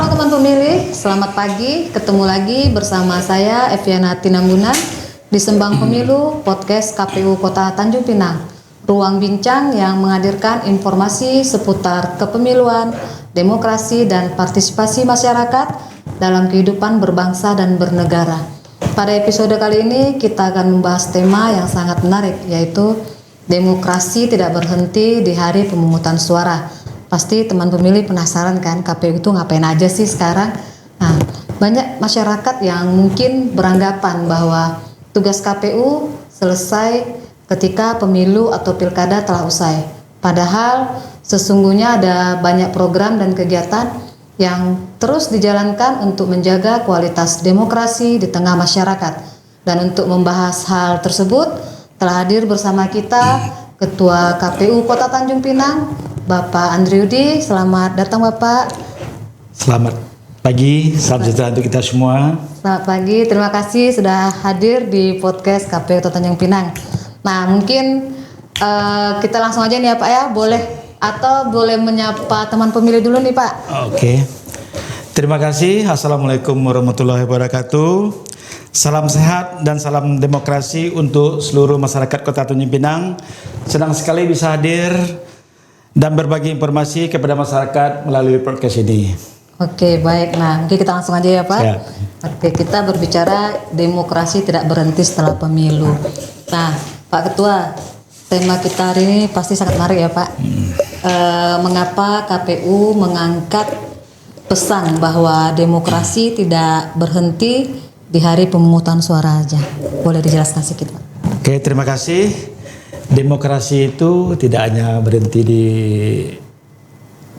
Halo teman pemilih, selamat pagi. Ketemu lagi bersama saya Eviana Tinambunan di Sembang Pemilu Podcast KPU Kota Tanjung Pinang. Ruang bincang yang menghadirkan informasi seputar kepemiluan, demokrasi, dan partisipasi masyarakat dalam kehidupan berbangsa dan bernegara. Pada episode kali ini kita akan membahas tema yang sangat menarik, yaitu demokrasi tidak berhenti di hari pemungutan suara. Pasti teman pemilih penasaran kan, KPU itu ngapain aja sih sekarang? Nah, banyak masyarakat yang mungkin beranggapan bahwa tugas KPU selesai ketika pemilu atau pilkada telah usai. Padahal sesungguhnya ada banyak program dan kegiatan yang terus dijalankan untuk menjaga kualitas demokrasi di tengah masyarakat. Dan untuk membahas hal tersebut, telah hadir bersama kita Ketua KPU Kota Tanjung Pinang, Bapak Andriudi. Selamat datang Bapak. Selamat pagi, salam sejahtera untuk kita semua. Selamat pagi, terima kasih sudah hadir di podcast KPU Kota Tanjung Pinang. Nah mungkin kita langsung aja nih ya Pak ya, boleh menyapa teman pemilih dulu nih Pak. Oke, terima kasih. Assalamualaikum warahmatullahi wabarakatuh. Salam sehat dan salam demokrasi untuk seluruh masyarakat Kota Tanjung Pinang. Senang sekali bisa hadir dan berbagi informasi kepada masyarakat melalui podcast ini. Oke, baik. Nah, mungkin kita langsung aja ya Pak. Siap. Oke, kita berbicara demokrasi tidak berhenti setelah pemilu. Nah, Pak Ketua, tema kita hari ini pasti sangat menarik ya Pak. Mengapa KPU mengangkat pesan bahwa demokrasi tidak berhenti di hari pemungutan suara aja? Boleh dijelaskan sedikit Pak? Oke, terima kasih. Demokrasi itu tidak hanya berhenti di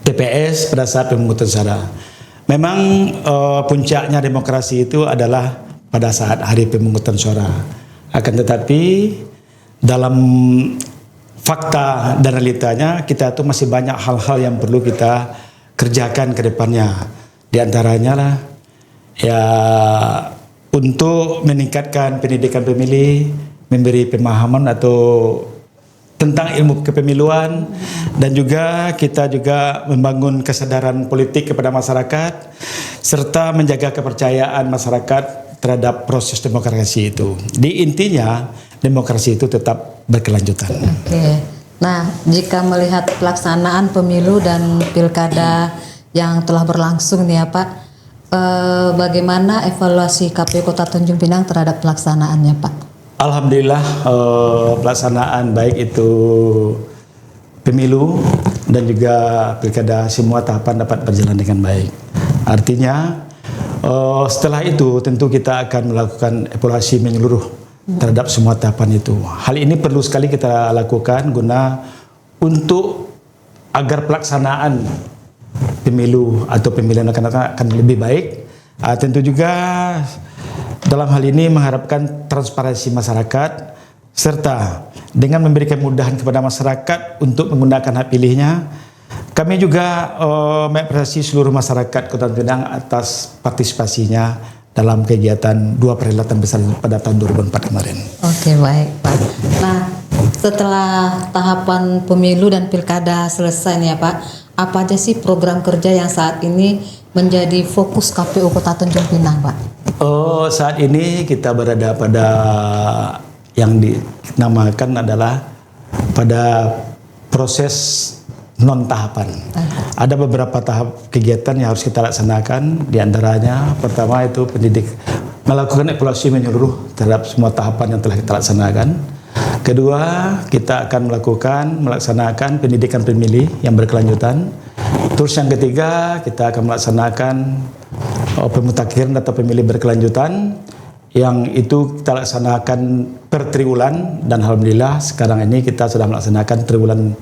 TPS pada saat pemungutan suara. Memang puncaknya demokrasi itu adalah pada saat hari pemungutan suara. Akan tetapi dalam fakta dan realitanya kita itu masih banyak hal-hal yang perlu kita kerjakan ke depannya. Di antaranya lah ya untuk meningkatkan pendidikan pemilih, memberi pemahaman atau tentang ilmu kepemiluan, dan juga kita juga membangun kesadaran politik kepada masyarakat serta menjaga kepercayaan masyarakat terhadap proses demokrasi itu. Di intinya demokrasi itu tetap berkelanjutan. Oke. Nah, jika melihat pelaksanaan pemilu dan pilkada yang telah berlangsung nih ya Pak, bagaimana evaluasi KPU Kota Tanjung Pinang terhadap pelaksanaannya Pak? Alhamdulillah pelaksanaan baik itu pemilu dan juga pilkada semua tahapan dapat berjalan dengan baik. Artinya setelah itu tentu kita akan melakukan evaluasi menyeluruh terhadap semua tahapan itu. Hal ini perlu sekali kita lakukan guna untuk agar pelaksanaan pemilu atau pemilihan akan lebih baik. Tentu juga dalam hal ini mengharapkan transparansi masyarakat serta dengan memberikan kemudahan kepada masyarakat untuk menggunakan hak pilihnya. Kami juga mengapresiasi seluruh masyarakat Kota Pinang atas partisipasinya dalam kegiatan dua perhelatan besar pada tahun 2004 kemarin. Oke, baik Pak. Nah, setelah tahapan pemilu dan pilkada selesai nih ya Pak, apa aja sih program kerja yang saat ini menjadi fokus KPU Kota Tanjung Pinang Pak? Saat ini kita berada pada yang dinamakan adalah pada proses non tahapan. Ada beberapa tahap kegiatan yang harus kita laksanakan. Di antaranya pertama itu melakukan evaluasi menyeluruh terhadap semua tahapan yang telah kita laksanakan. Kedua, kita akan melaksanakan pendidikan pemilih yang berkelanjutan. Terus yang ketiga, kita akan melaksanakan pemutakhiran atau pemilih berkelanjutan, yang itu kita laksanakan per triwulan, dan alhamdulillah sekarang ini kita sudah melaksanakan triwulan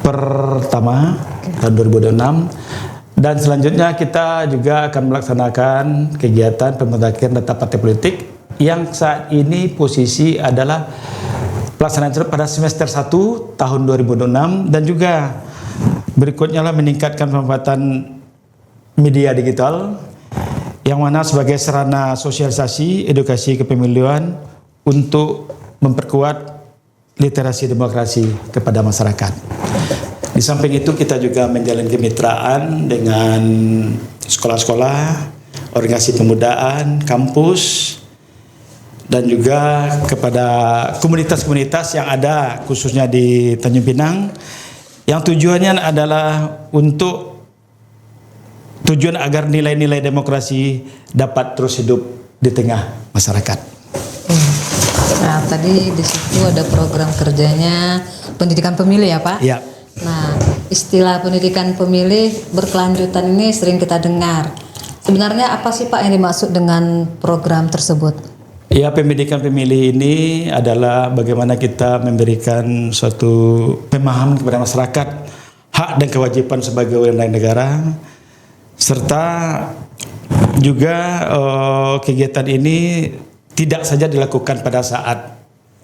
pertama tahun 2026, dan selanjutnya kita juga akan melaksanakan kegiatan pemutakhiran data partai politik yang saat ini posisi adalah pelaksanaan pada semester 1 tahun 2026, dan juga berikutnya lah meningkatkan pemanfaatan media digital yang mana sebagai sarana sosialisasi edukasi kepemiluan untuk memperkuat literasi demokrasi kepada masyarakat. Di Di samping itu kita juga menjalin kemitraan dengan sekolah-sekolah, organisasi pemudaan, kampus, dan juga kepada komunitas-komunitas yang ada khususnya di Tanjung Pinang, yang tujuannya adalah tujuan agar nilai-nilai demokrasi dapat terus hidup di tengah masyarakat. Nah, tadi di situ ada program kerjanya pendidikan pemilih ya Pak? Ya. Nah, istilah pendidikan pemilih berkelanjutan ini sering kita dengar. Sebenarnya apa sih Pak yang dimaksud dengan program tersebut? Ya, pendidikan pemilih ini adalah bagaimana kita memberikan suatu pemahaman kepada masyarakat hak dan kewajiban sebagai warga negara, serta juga kegiatan ini tidak saja dilakukan pada saat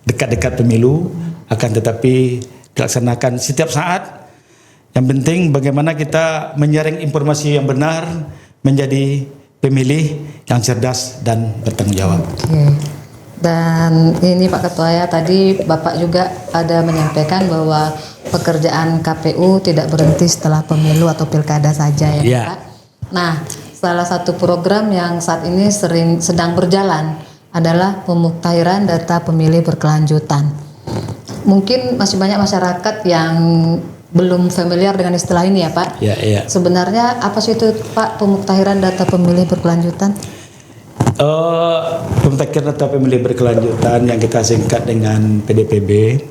dekat-dekat pemilu, akan tetapi dilaksanakan setiap saat. Yang penting bagaimana kita menyaring informasi yang benar menjadi pemilih yang cerdas dan bertanggung jawab. Oke. Dan ini Pak Ketua ya, tadi Bapak juga ada menyampaikan bahwa pekerjaan KPU tidak berhenti setelah pemilu atau pilkada saja ya Ya. Pak. Nah, salah satu program yang saat ini sedang berjalan adalah pemuktahiran data pemilih berkelanjutan. Mungkin masih banyak masyarakat yang belum familiar dengan istilah ini ya Pak. Ya, ya. Sebenarnya apa sih itu Pak pemuktahiran data pemilih berkelanjutan? Pemutahiran data pemilih berkelanjutan yang kita singkat dengan PDPB.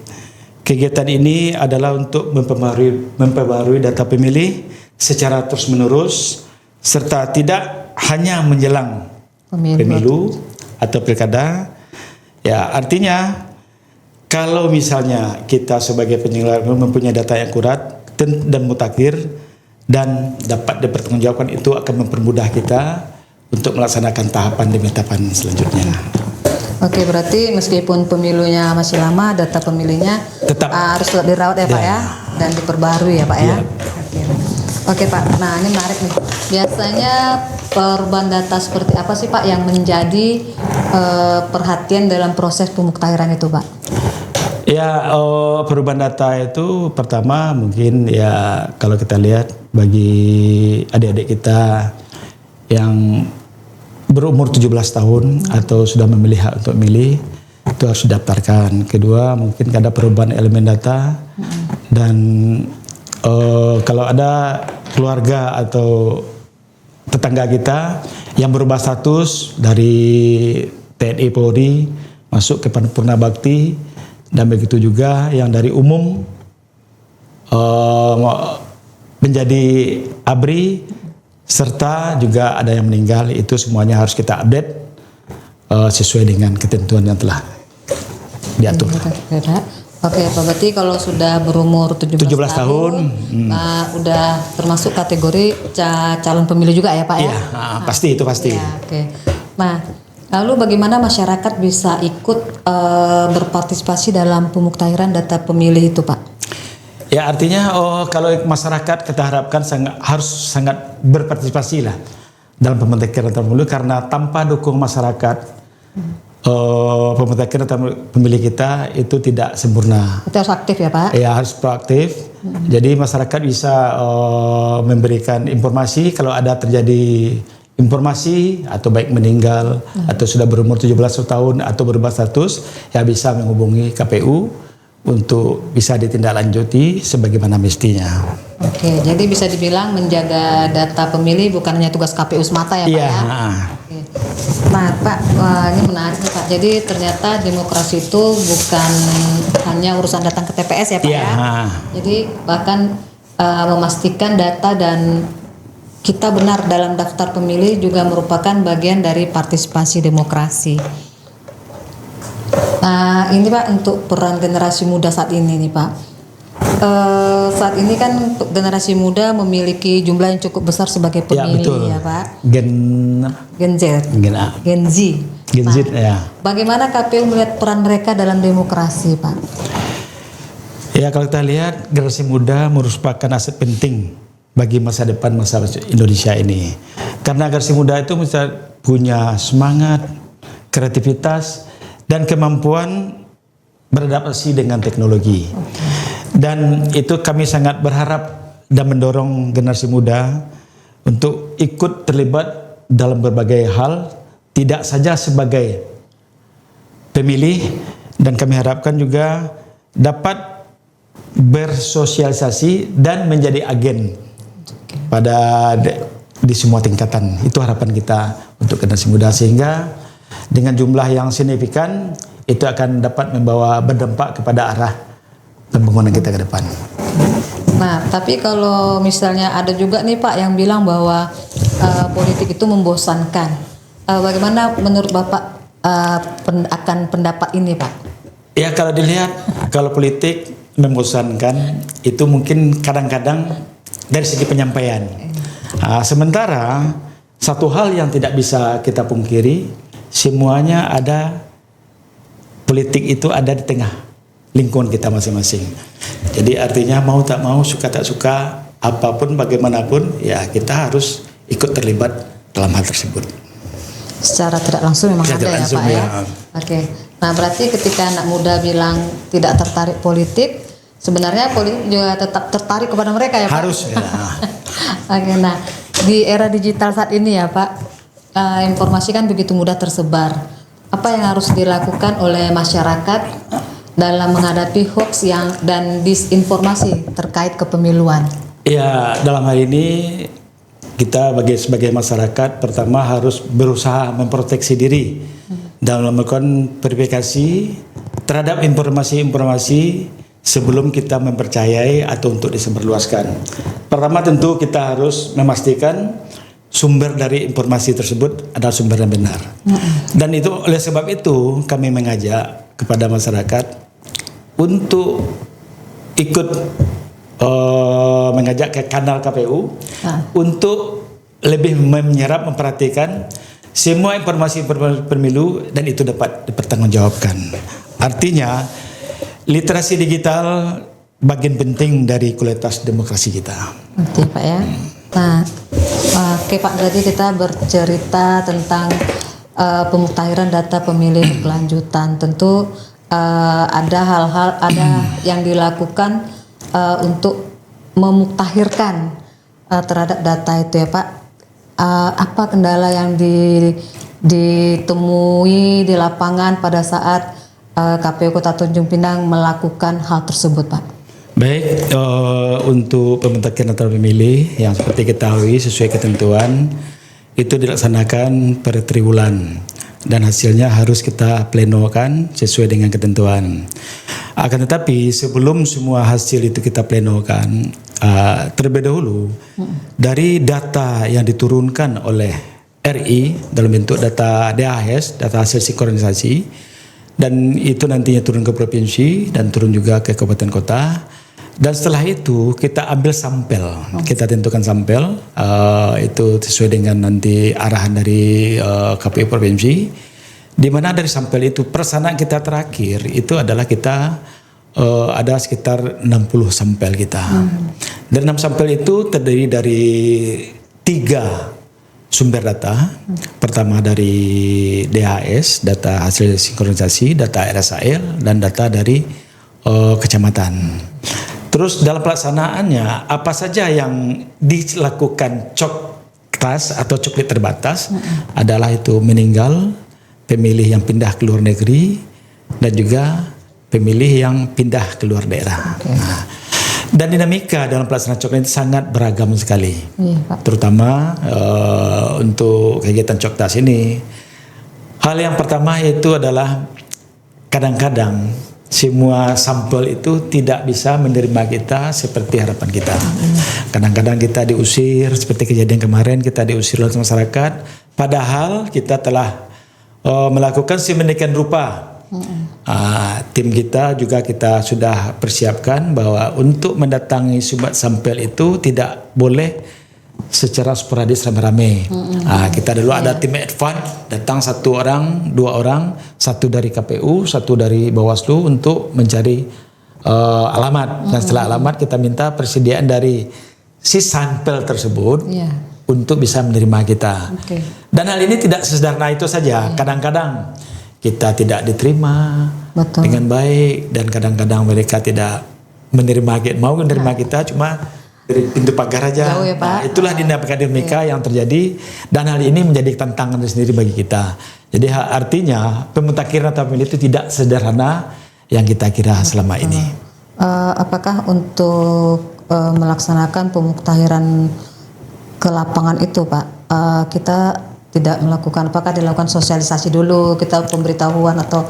Kegiatan ini adalah untuk memperbarui data pemilih secara terus-menerus serta tidak hanya menjelang pemilu atau pilkada. Ya, artinya kalau misalnya kita sebagai penyelenggara mempunyai data yang akurat dan mutakhir dan dapat dipertanggungjawabkan, itu akan mempermudah kita untuk melaksanakan tahapan demi tahapan selanjutnya. Oke, berarti meskipun pemilunya masih lama, data pemilihnya Tetap harus dirawat ya Pak ya, dan diperbarui ya Pak ya. Ya. Oke Pak, nah ini menarik nih. Biasanya perubahan data seperti apa sih Pak yang menjadi perhatian dalam proses pemuktahiran itu Pak? Ya, perubahan data itu pertama mungkin ya kalau kita lihat bagi adik-adik kita yang berumur 17 tahun atau sudah memilih hak untuk memilih, itu harus didaftarkan. Kedua, mungkin ada perubahan elemen data dan kalau ada keluarga atau tetangga kita yang berubah status dari TNI Polri masuk ke Purna Bakti, dan begitu juga yang dari umum menjadi ABRI, serta juga ada yang meninggal, itu semuanya harus kita update sesuai dengan ketentuan yang telah diatur. Oke, Pak, berarti kalau sudah berumur 17 tahun udah termasuk kategori calon pemilih juga ya Pak ya? Iya, pasti itu pasti. Ya, oke. Nah, lalu bagaimana masyarakat bisa ikut berpartisipasi dalam pemuktahiran data pemilih itu Pak? Ya, artinya kalau masyarakat kita harapkan harus sangat berpartisipasi lah dalam pemutahiran data pemilih, karena tanpa dukung masyarakat pemutahiran data pemilih kita itu tidak sempurna. Itu harus aktif ya Pak? Ya, harus proaktif. Jadi masyarakat bisa memberikan informasi kalau ada terjadi informasi atau baik meninggal atau sudah berumur 17 tahun atau berubah status, ya bisa menghubungi KPU untuk bisa ditindaklanjuti sebagaimana mestinya. Oke, jadi bisa dibilang menjaga data pemilih bukan hanya tugas KPU semata ya Pak Iya. ya? Oke. Nah Pak, ini menarik nih Pak. Jadi ternyata demokrasi itu bukan hanya urusan datang ke TPS ya Pak Iya. ya? Jadi bahkan memastikan data dan kita benar dalam daftar pemilih juga merupakan bagian dari partisipasi demokrasi. Nah ini Pak, untuk peran generasi muda saat ini nih Pak. Saat ini kan generasi muda memiliki jumlah yang cukup besar sebagai pemilih ya Pak. Gen Z. Gen Z. Ya. Bagaimana KPU melihat peran mereka dalam demokrasi Pak? Ya, kalau kita lihat generasi muda merupakan aset penting bagi masa depan Indonesia ini. Karena generasi muda itu punya semangat, kreativitas, dan kemampuan beradaptasi dengan teknologi. Dan itu kami sangat berharap dan mendorong generasi muda untuk ikut terlibat dalam berbagai hal, tidak saja sebagai pemilih, dan kami harapkan juga dapat bersosialisasi dan menjadi agen di semua tingkatan. Itu harapan kita untuk generasi muda, sehingga dengan jumlah yang signifikan itu akan dapat berdampak kepada arah pembangunan kita ke depan. Nah, tapi kalau misalnya ada juga nih Pak yang bilang bahwa politik itu membosankan. Bagaimana menurut Bapak akan pendapat ini, Pak? Ya, kalau dilihat, kalau politik membosankan itu mungkin kadang-kadang dari segi penyampaian. Sementara satu hal yang tidak bisa kita pungkiri, semuanya ada, politik itu ada di tengah lingkungan kita masing-masing. Jadi artinya mau tak mau, suka tak suka, apapun bagaimanapun, ya kita harus ikut terlibat dalam hal tersebut. Secara tidak langsung memang ada ya Pak ya. Oke. Nah, berarti ketika anak muda bilang tidak tertarik politik, sebenarnya politik juga tetap tertarik kepada mereka ya Pak? Harus ya. Oke, nah di era digital saat ini ya Pak, informasi kan begitu mudah tersebar. Apa yang harus dilakukan oleh masyarakat dalam menghadapi hoax dan disinformasi terkait kepemiluan? Ya, dalam hal ini kita sebagai masyarakat pertama harus berusaha memproteksi diri dalam melakukan verifikasi terhadap informasi-informasi sebelum kita mempercayai atau untuk disebarluaskan. Pertama tentu kita harus memastikan sumber dari informasi tersebut adalah sumber yang benar. Dan itu oleh sebab itu kami mengajak kepada masyarakat untuk ikut mengajak ke kanal KPU untuk lebih menyerap, memperhatikan semua informasi pemilu dan itu dapat dipertanggungjawabkan. Artinya literasi digital bagian penting dari kualitas demokrasi kita. Oke Pak ya. Nah, oke Pak, berarti kita bercerita tentang pemutahiran data pemilih berkelanjutan. Tentu ada hal-hal yang dilakukan untuk memutakhirkan terhadap data itu ya Pak. Apa kendala yang ditemui di lapangan pada saat KPU Kota Tanjung Pinang melakukan hal tersebut Pak? Baik, untuk pemutahiran data pemilih yang seperti ketahui sesuai ketentuan itu dilaksanakan per triwulan dan hasilnya harus kita plenokan sesuai dengan ketentuan. Akan tetapi sebelum semua hasil itu kita plenokan, terlebih dahulu dari data yang diturunkan oleh RI dalam bentuk data DAS, data hasil sinkronisasi, dan itu nantinya turun ke provinsi dan turun juga ke kabupaten kota. Dan setelah itu kita ambil sampel, kita tentukan sampel, itu sesuai dengan nanti arahan dari KPU provinsi, di mana dari sampel itu persamaan kita terakhir itu adalah kita ada sekitar 60 sampel kita. Dan 6 sampel itu terdiri dari 3 sumber data. Pertama dari DHS, data hasil sinkronisasi, data RSAL, dan data dari kecamatan. Terus dalam pelaksanaannya apa saja yang dilakukan coktas atau coklit terbatas adalah itu meninggal, pemilih yang pindah ke luar negeri, dan juga pemilih yang pindah ke luar daerah. Nah, dan dinamika dalam pelaksanaan coklit itu sangat beragam sekali. Terutama untuk kegiatan coktas ini. Hal yang pertama itu adalah kadang-kadang semua sampel itu tidak bisa menerima kita seperti harapan kita. Kadang-kadang kita diusir, seperti kejadian kemarin kita diusir oleh masyarakat, padahal kita telah melakukan sedemikian rupa. Tim kita juga kita sudah persiapkan bahwa untuk mendatangi sumber sampel itu tidak boleh secara sporadis rame-rame. Kita dulu ada tim advance, datang 1 orang, 2 orang, 1 dari KPU, 1 dari Bawaslu untuk mencari alamat. Dan setelah alamat kita minta persediaan dari si sampel tersebut untuk bisa menerima kita. Dan hal ini tidak sesederhana itu saja. Kadang-kadang kita tidak diterima dengan baik dan kadang-kadang mereka tidak mau menerima kita cuma dari pintu pagar aja. Jauh ya, Pak. Nah, itulah dinamika akademika yang terjadi dan hal ini menjadi tantangan sendiri bagi kita. Jadi artinya pemutakhiran atau pemilih itu tidak sederhana yang kita kira selama ini. Apakah untuk melaksanakan pemuktahiran ke lapangan itu, Pak, kita tidak melakukan, apakah dilakukan sosialisasi dulu, kita pemberitahuan atau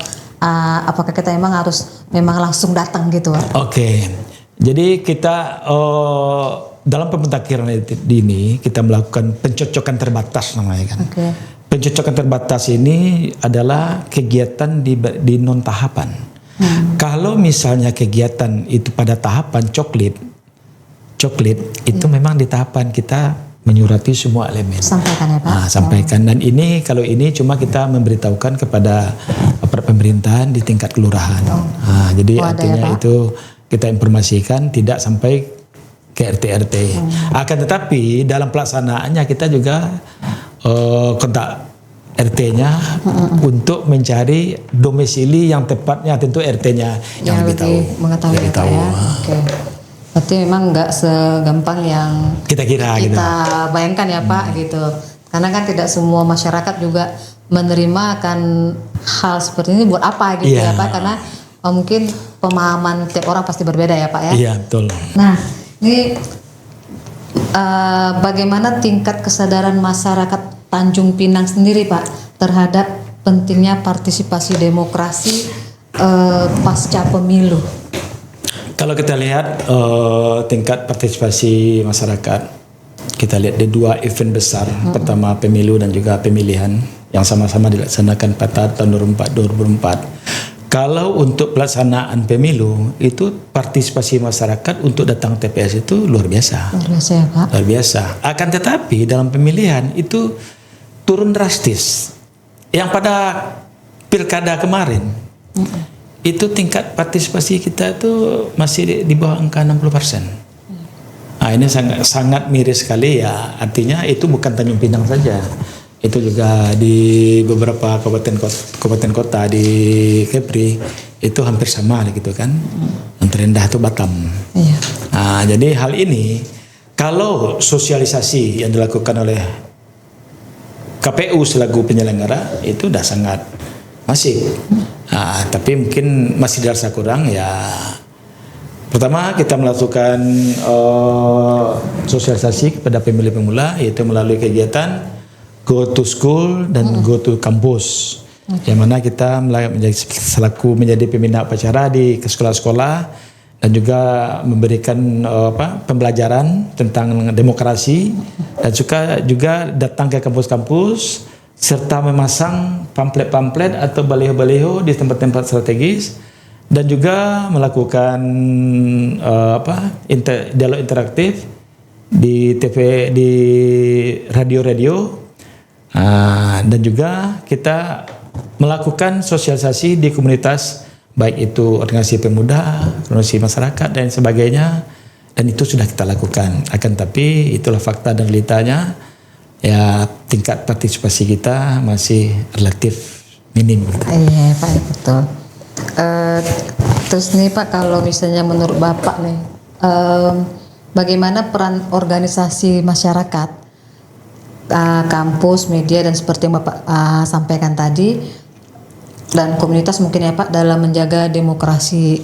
apakah kita memang langsung datang gitu, Pak? Oke. Jadi kita dalam pemutakhiran ini kita melakukan pencocokan terbatas namanya kan. Oke. Pencocokan terbatas ini adalah kegiatan di non tahapan. Kalau misalnya kegiatan itu pada tahapan coklit itu memang di tahapan kita menyurati semua elemen. Sampaikan ya, Pak. Sampaikan. Dan ini kalau ini cuma kita memberitahukan kepada aparat pemerintahan di tingkat kelurahan. Jadi artinya itu kita informasikan tidak sampai ke RT. Akan tetapi dalam pelaksanaannya kita juga kontak RT-nya untuk mencari domisili yang tepatnya, tentu RT-nya yang lebih tahu. Mengetahui lebih ya, Pak, ya. Oke. Berarti memang nggak segampang yang kita kira gitu. Bayangkan ya, Pak, gitu. Karena kan tidak semua masyarakat juga menerima akan hal seperti ini buat apa gitu ya, Pak, karena mungkin pemahaman tiap orang pasti berbeda ya, Pak, ya. Iya, betul. Nah, ini bagaimana tingkat kesadaran masyarakat Tanjung Pinang sendiri, Pak, terhadap pentingnya partisipasi demokrasi pasca pemilu? Kalau kita lihat tingkat partisipasi masyarakat, kita lihat di dua event besar, pertama pemilu dan juga pemilihan yang sama-sama dilaksanakan pada tahun 2004. Kalau untuk pelaksanaan pemilu itu partisipasi masyarakat untuk datang TPS itu luar biasa. Luar biasa ya, Pak. Luar biasa. Akan tetapi dalam pemilihan itu turun drastis. Yang pada pilkada kemarin itu tingkat partisipasi kita itu masih di bawah angka 60%. Nah, ini sangat miris sekali ya. Artinya itu bukan Tanjung Pinang saja. Itu juga di beberapa kabupaten kota di Kepri itu hampir sama gitu kan. Yang terendah itu Batam. Iya. Nah, jadi hal ini kalau sosialisasi yang dilakukan oleh KPU selaku penyelenggara itu udah sangat masif. Tapi mungkin masih dirasa kurang ya. Pertama kita melakukan sosialisasi kepada pemilih pemula yaitu melalui kegiatan Go to School dan Go to Campus. Yang mana kita menjadi pembina upacara di sekolah-sekolah dan juga memberikan pembelajaran tentang demokrasi dan juga datang ke kampus-kampus serta memasang pamflet-pamflet atau baliho-baliho di tempat-tempat strategis dan juga melakukan dialog interaktif di TV, di radio-radio, dan juga kita melakukan sosialisasi di komunitas baik itu organisasi pemuda, organisasi masyarakat dan sebagainya, dan itu sudah kita lakukan. Akan tapi itulah fakta dan realitanya. Ya, tingkat partisipasi kita masih relatif minim. Iya, Pak, betul. Terus nih, Pak, kalau misalnya menurut Bapak nih, bagaimana peran organisasi masyarakat, kampus, media dan seperti yang Bapak sampaikan tadi, dan komunitas mungkin ya, Pak, dalam menjaga demokrasi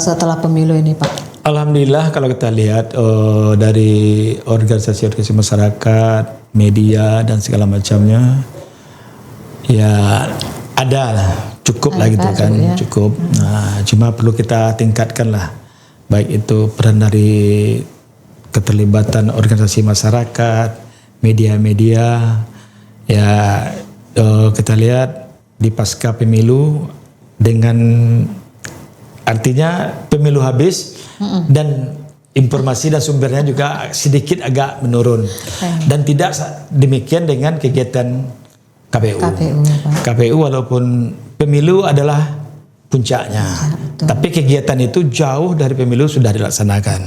setelah pemilu ini, Pak? Alhamdulillah kalau kita lihat dari organisasi-organisasi masyarakat, media dan segala macamnya, ya ada lah, cukup lah gitu kan, cukup. Nah, cuma perlu kita tingkatkan lah, baik itu peran dari keterlibatan organisasi masyarakat, media-media, ya kita lihat di pasca pemilu dengan artinya pemilu habis. Dan informasi dan sumbernya juga sedikit agak menurun. Dan tidak demikian dengan kegiatan KPU. KPU walaupun pemilu adalah puncaknya, tapi kegiatan itu jauh dari pemilu sudah dilaksanakan.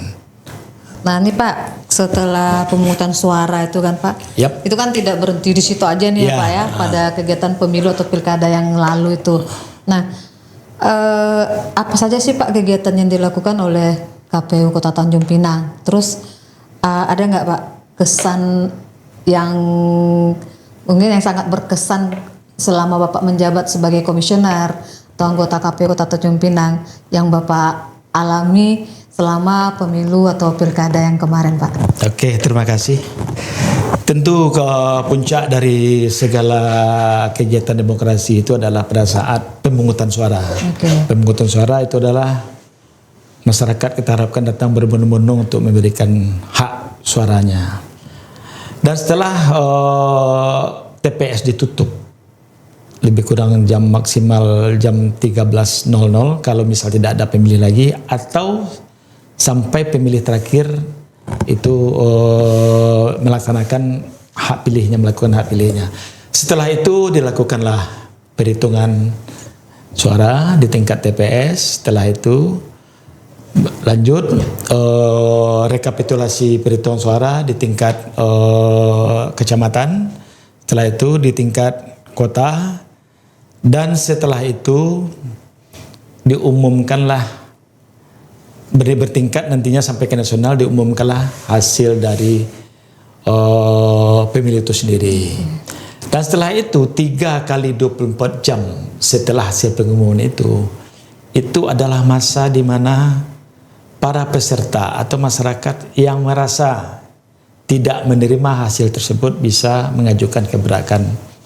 Nah ini Pak, setelah pemungutan suara itu kan Pak, itu kan tidak berhenti di situ aja nih ya Pak ya, pada kegiatan pemilu atau pilkada yang lalu itu. Nah, Apa saja sih Pak kegiatan yang dilakukan oleh KPU Kota Tanjung Pinang? Terus ada nggak Pak kesan yang mungkin yang sangat berkesan selama Bapak menjabat sebagai komisioner atau anggota KPU Kota Tanjung Pinang yang Bapak alami selama pemilu atau pilkada yang kemarin Pak? Oke, terima kasih. Tentu ke puncak dari segala kegiatan demokrasi itu adalah pada saat pemungutan suara. Pemungutan suara itu adalah masyarakat kita harapkan datang berbondong-bondong untuk memberikan hak suaranya. Dan setelah TPS ditutup, lebih kurang jam maksimal jam 13.00 kalau misal tidak ada pemilih lagi, atau sampai pemilih terakhir itu melaksanakan hak pilihnya, melakukan hak pilihnya. Setelah itu dilakukanlah perhitungan suara di tingkat TPS. Setelah itu lanjut rekapitulasi perhitungan suara di tingkat kecamatan. Setelah itu di tingkat kota, dan setelah itu diumumkanlah bertingkat nantinya sampai ke nasional, diumumkanlah hasil dari pemilu itu sendiri. Dan setelah itu 3 kali 24 jam setelah hasil pengumuman itu adalah masa di mana para peserta atau masyarakat yang merasa tidak menerima hasil tersebut bisa mengajukan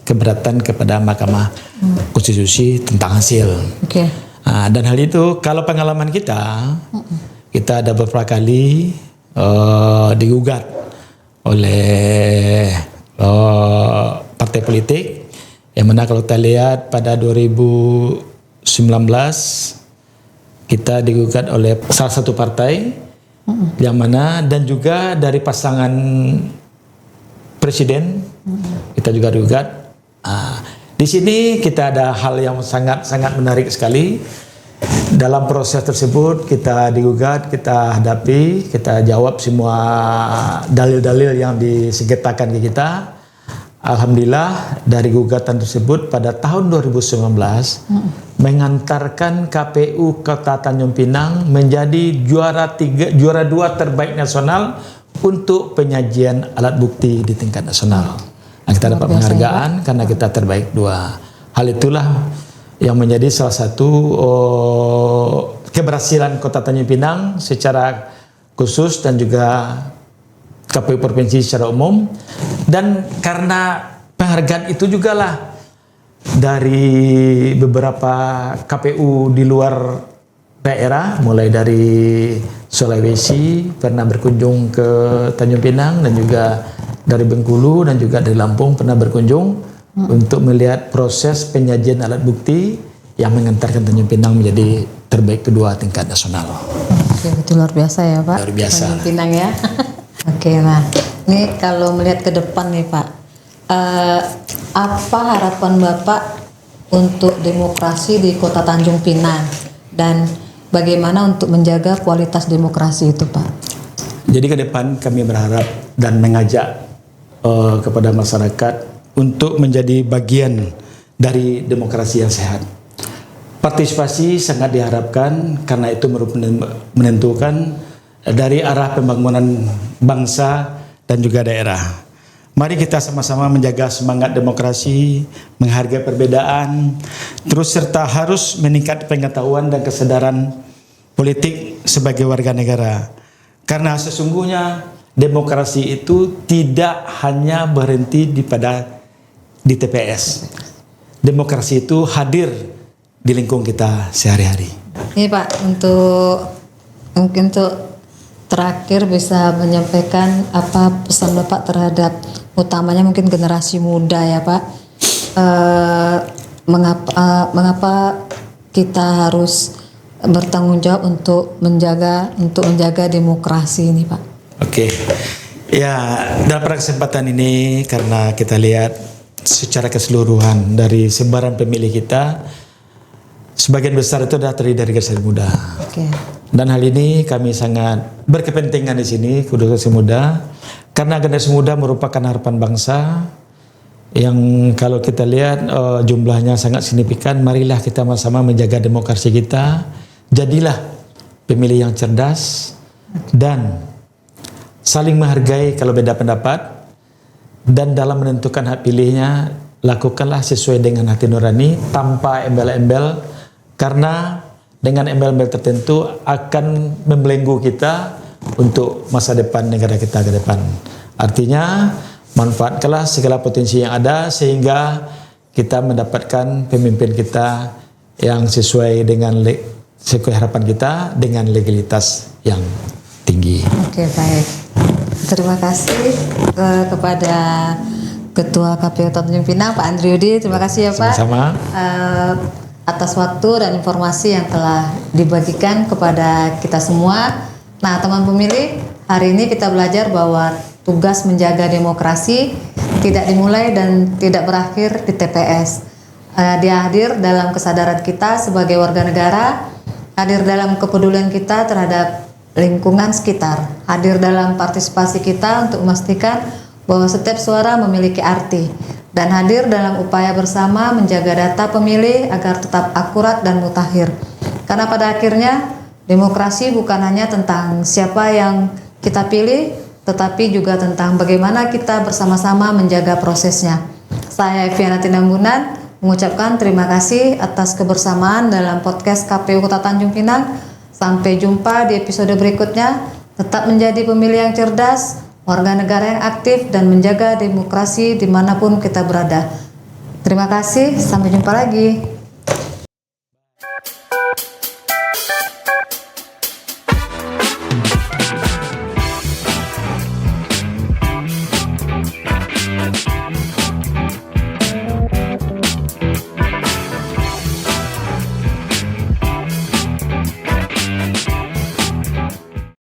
keberatan kepada Mahkamah Konstitusi tentang hasil. Dan hal itu kalau pengalaman kita ada beberapa kali digugat oleh partai politik, yang mana kalau kita lihat pada 2019 kita digugat oleh salah satu partai yang mana, dan juga dari pasangan presiden kita juga digugat. Di sini kita ada hal yang sangat menarik sekali. Dalam proses tersebut kita digugat, kita hadapi, kita jawab semua dalil-dalil yang disengketakan ke kita. Alhamdulillah dari gugatan tersebut pada tahun 2019 mengantarkan KPU Kota Tanjung Pinang menjadi juara 2 terbaik nasional untuk penyajian alat bukti di tingkat nasional. Kita dapat penghargaan karena kita terbaik 2. Hal itulah yang menjadi salah satu keberhasilan Kota Tanjung Pinang secara khusus dan juga KPU Provinsi secara umum. Dan karena penghargaan itu juga lah dari beberapa KPU di luar daerah, mulai dari Sulawesi pernah berkunjung ke Tanjung Pinang, dan juga dari Bengkulu dan juga dari Lampung pernah berkunjung untuk melihat proses penyajian alat bukti yang mengantarkan Tanjung Pinang menjadi terbaik kedua tingkat nasional. Oke, itu luar biasa ya Pak. Luar biasa. Tanjung Pinang ya. Oke, nah ini kalau melihat ke depan nih Pak, apa harapan Bapak untuk demokrasi di Kota Tanjung Pinang, dan bagaimana untuk menjaga kualitas demokrasi itu Pak? Jadi ke depan kami berharap dan mengajak kepada masyarakat untuk menjadi bagian dari demokrasi yang sehat. Partisipasi sangat diharapkan karena itu menentukan dari arah pembangunan bangsa dan juga daerah. Mari kita sama-sama menjaga semangat demokrasi, menghargai perbedaan, terus serta harus meningkat pengetahuan dan kesadaran politik sebagai warga negara. Karena sesungguhnya demokrasi itu tidak hanya berhenti di TPS. Demokrasi itu hadir di lingkungan kita sehari-hari. Ini Pak, mungkin untuk terakhir bisa menyampaikan apa pesan Bapak terhadap utamanya mungkin generasi muda ya Pak. Mengapa kita harus bertanggung jawab untuk menjaga demokrasi ini Pak? Oke. Ya, dalam kesempatan ini karena kita lihat secara keseluruhan dari sebaran pemilih kita, sebagian besar itu adalah terdiri dari generasi muda. Dan hal ini kami sangat berkepentingan di sini, generasi muda, karena generasi muda merupakan harapan bangsa, yang kalau kita lihat jumlahnya sangat signifikan. Marilah kita sama-sama menjaga demokrasi kita. Jadilah pemilih yang cerdas dan saling menghargai kalau beda pendapat, dan dalam menentukan hak pilihnya lakukanlah sesuai dengan hati nurani tanpa embel-embel, karena dengan embel-embel tertentu akan membelenggu kita untuk masa depan negara kita ke depan. Artinya manfaatkanlah segala potensi yang ada sehingga kita mendapatkan pemimpin kita yang sesuai dengan sesuai harapan kita dengan legalitas yang tinggi. Oke, baik. Terima kasih kepada Ketua KPU Tanjung Pinang, Pak Andri Yudi. Terima kasih ya Pak. Sama-sama. Atas waktu dan informasi yang telah dibagikan kepada kita semua. Nah, teman pemilih, hari ini kita belajar bahwa tugas menjaga demokrasi tidak dimulai dan tidak berakhir di TPS. Dia hadir dalam kesadaran kita sebagai warga negara, hadir dalam kepedulian kita terhadap lingkungan sekitar, hadir dalam partisipasi kita untuk memastikan bahwa setiap suara memiliki arti, dan hadir dalam upaya bersama menjaga data pemilih agar tetap akurat dan mutakhir. Karena pada akhirnya demokrasi bukan hanya tentang siapa yang kita pilih, tetapi juga tentang bagaimana kita bersama-sama menjaga prosesnya. Saya Eviana Tinambunan mengucapkan terima kasih atas kebersamaan dalam podcast KPU Kota Tanjung Pinang. Sampai jumpa di episode berikutnya. Tetap menjadi pemilih yang cerdas, warga negara yang aktif, dan menjaga demokrasi dimanapun kita berada. Terima kasih, sampai jumpa lagi.